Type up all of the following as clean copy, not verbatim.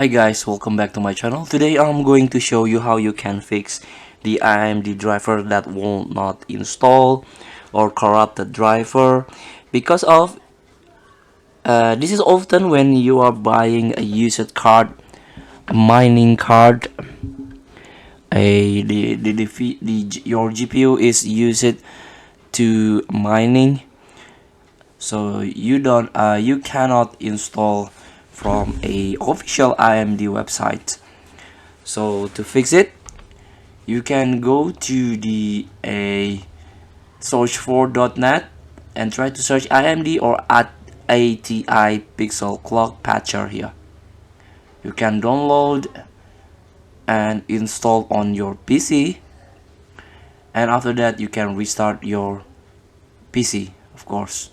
Hi guys, welcome back to my channel. Today I'm going to show you how you can fix the AMD driver that will not install or corrupt the driver because of this is often when you are buying a used card, a mining card, your GPU is used to mining, so you cannot install from a official AMD website. So to fix it, you can go to the search for .net and try to search AMD or at ATI pixel clock patcher here. You can download and install on your PC, and after that you can restart your PC, of course.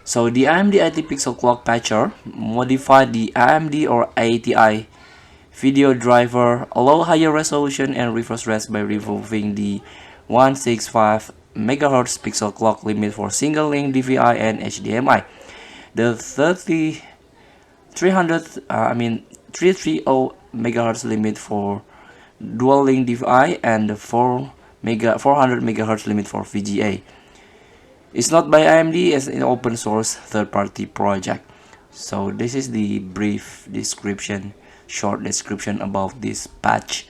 So the AMD AT pixel clock patcher modified the AMD or ATI video driver, allow higher resolution and refresh rates by removing the 165 MHz pixel clock limit for single link DVI and HDMI. The 330 MHz limit for dual link DVI and the 400 MHz limit for VGA. It's not by AMD as an open source third-party project. So this is the brief description, short description about this patch.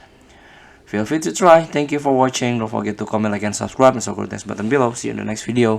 Feel free to try. Thank you for watching. Don't forget to comment, like, and subscribe, and so click the button below. See you in the next video.